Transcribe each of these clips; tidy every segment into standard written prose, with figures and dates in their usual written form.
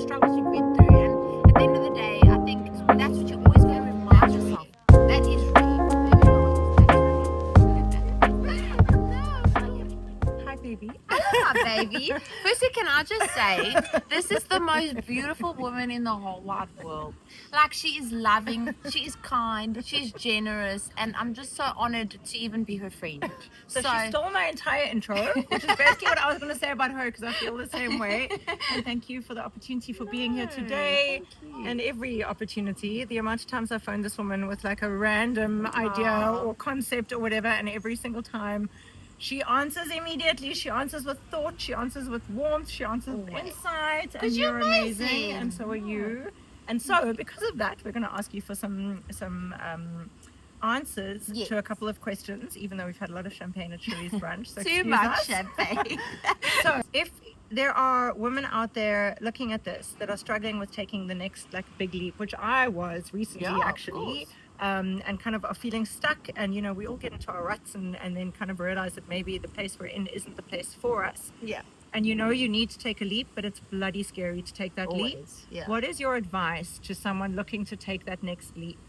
struggles you've been through. And at the end of the day, I think that's what you always got to remind yourself. That is Hi, baby. Hello, my baby. Firstly, can I just say, this is the most beautiful woman in the whole wide world. Like, she is loving, she is kind, she's generous, and I'm just so honored to even be her friend. So she stole my entire intro, which is basically what I was going to say about her, because I feel the same way. And thank you for the opportunity for being here today and every opportunity. The amount of times I phoned this woman with like a random idea or concept or whatever, and every single time she answers immediately. She answers with thought. She answers with warmth. She answers with insight. And you're amazing, and so are you. And so, because of that, we're going to ask you for some answers to a couple of questions, even though we've had a lot of champagne at Sheree's brunch. So too much champagne. So, if there are women out there looking at this that are struggling with taking the next like big leap, which I was recently actually, and kind of are feeling stuck, and you know, we all get into our ruts and then kind of realize that maybe the place we're in isn't the place for us. Yeah. And you know you need to take a leap, but it's bloody scary to take that leap. Yeah. What is your advice to someone looking to take that next leap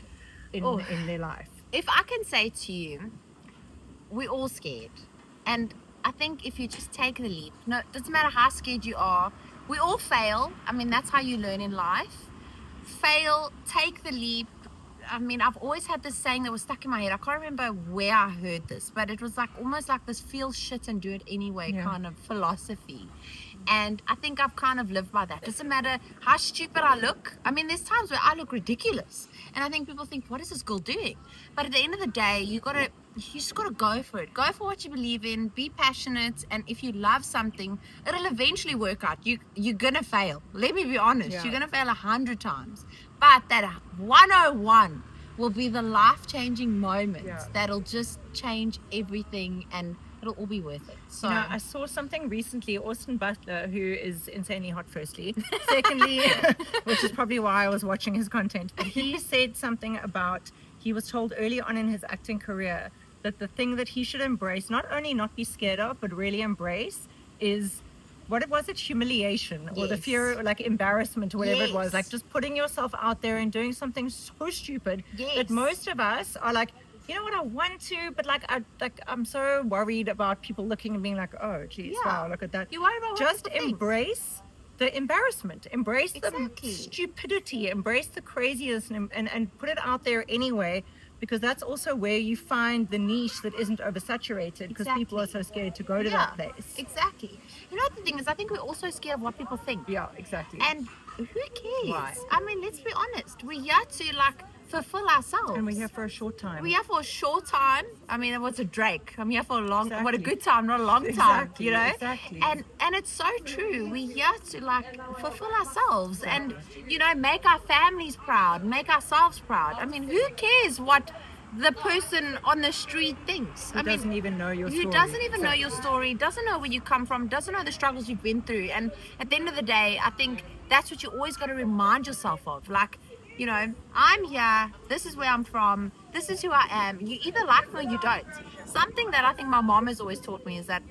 in their life? If I can say to you, we're all scared. And I think if you just take the leap, no, it doesn't matter how scared you are, we all fail. I mean, that's how you learn in life. Fail, take the leap. I mean, I've always had this saying that was stuck in my head. I can't remember where I heard this, but it was like almost like this feel shit and do it anyway kind of philosophy. And I think I've kind of lived by that. Doesn't matter how stupid I look. I mean, there's times where I look ridiculous. And I think people think, what is this girl doing? But at the end of the day, you just gotta go for it. Go for what you believe in, be passionate, and if you love something, it'll eventually work out. You're gonna fail. Let me be honest. You're gonna fail 100 times. But that 101 will be the life-changing moment that'll just change everything, and it'll all be worth it. So, you know, I saw something recently. Austin Butler, who is insanely hot, firstly. Secondly, which is probably why I was watching his content, but he said something about, he was told early on in his acting career that the thing that he should embrace, not only not be scared of, but really embrace, is what was it, humiliation, or the fear, like embarrassment, or whatever it was, like just putting yourself out there and doing something so stupid that most of us are like, you know what, I want to, but I'm so worried about people looking and being like, oh geez, wow, look at that. You worry about just embrace the embarrassment, embrace the stupidity, embrace the craziness, and put it out there anyway, because that's also where you find the niche that isn't oversaturated, because people are so scared to go to that place. Exactly. You know what the thing is, I think we're also scared of what people think. Yeah, exactly. And who cares? Right. I mean, let's be honest. We're here to like fulfill ourselves. And we're here for a short time. We're here for a short time. I mean, what's a Drake? I'm here for a long, what a good time, not a long time, you know? Exactly. And it's so true. We're here to like fulfill ourselves and, you know, make our families proud, make ourselves proud. I mean, who cares what the person on the street thinks? Who doesn't even know your story. Who doesn't even know your story, doesn't know where you come from, doesn't know the struggles you've been through. And at the end of the day, I think that's what you always got to remind yourself of. Like, you know, I'm here, this is where I'm from, this is who I am. You either like me or you don't. Something that I think my mom has always taught me is that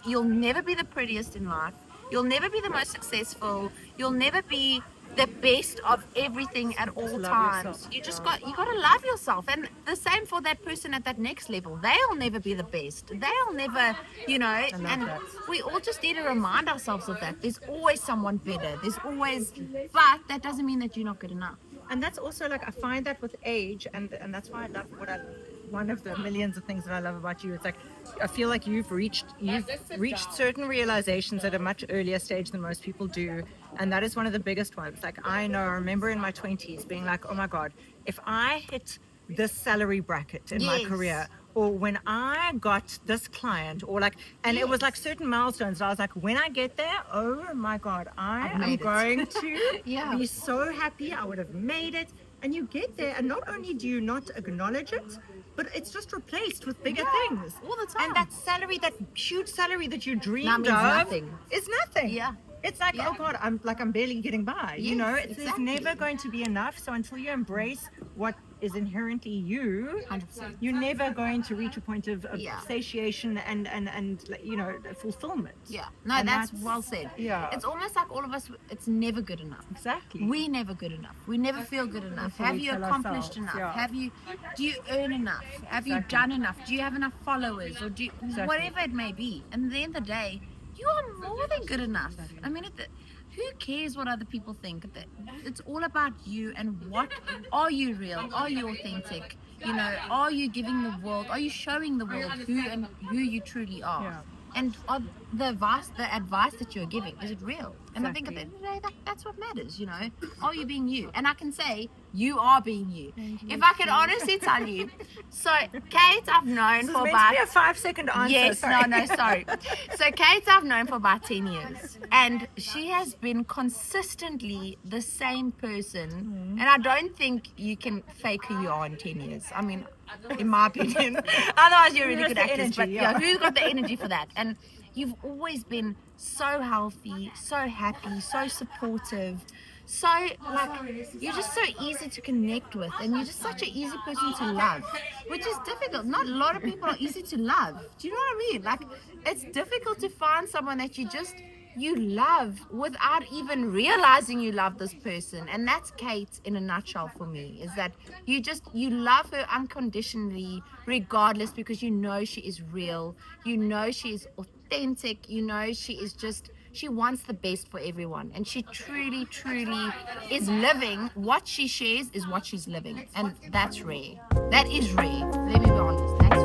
you'll never be the prettiest in life. You'll never be the most successful. You'll never be the best of everything at all times. You got to love yourself. And the same for that person at that next level. They'll never be the best. They'll never, you know, and we all just need to remind ourselves of that. There's always someone better. There's always, but that doesn't mean that you're not good enough. And that's also like, I find that with age, and that's why I love one of the millions of things that I love about you. It's like, I feel like you've reached certain realizations at a much earlier stage than most people do, and that is one of the biggest ones. Like, I remember in my 20s being like, oh my god, if I hit this salary bracket in my career, or when I got this client, or like, and it was like certain milestones. I was like, when I get there, oh my god, I am going to be so happy. I would have made it. And you get there, and not only do you not acknowledge it, but it's just replaced with bigger things all the time. And that salary, that huge salary that you dreamed of, is nothing. Yeah. It's like, oh god, I'm barely getting by. You know, there's never going to be enough. So until you embrace what is inherently you, 100%. you're never going to reach a point of Yeah. satiation and fulfillment. Yeah, no, And that's well said. Yeah. It's almost like all of us, it's never good enough. Exactly. We never good enough. We never feel good enough. Until Have we you tell accomplished ourselves, enough? yeah. Do you earn enough? Have you Exactly. done enough? Do you have enough followers? Or Exactly. whatever it may be. And at the end of the day, you are more than good enough. I mean, who cares what other people think? It's all about you and what, are you real? Are you authentic? You know, are you giving the world, are you showing the world who you truly are? Yeah. And the advice that you're giving, is it real? And I think at the Exactly. end of the day, that's what matters, you know. Are you being you? And I can say, you are being you. If I can honestly tell you, so Kate, I've known This is for meant about... to be a 5-second answer. Yes, sorry. sorry. So Kate, I've known for about 10 years, and she has been consistently the same person. And I don't think you can fake who you are in 10 years. I mean, in my opinion. Otherwise, you're a really Who has good the actress. energy, But yeah. yeah, who's got the energy for that? And you've always been so healthy, so happy, so supportive. So, like, you're just so easy to connect with, and you're just such an easy person to love, which is difficult. Not a lot of people are easy to love. Do you know what I mean? Like, it's difficult to find someone that you love without even realizing you love this person. And that's Kate in a nutshell for me, is that you love her unconditionally, regardless, because you know she is real, you know she is authentic, you know she wants the best for everyone, and she truly is living what she shares, is what she's living. And that's rare. That is rare. Let me be honest, that's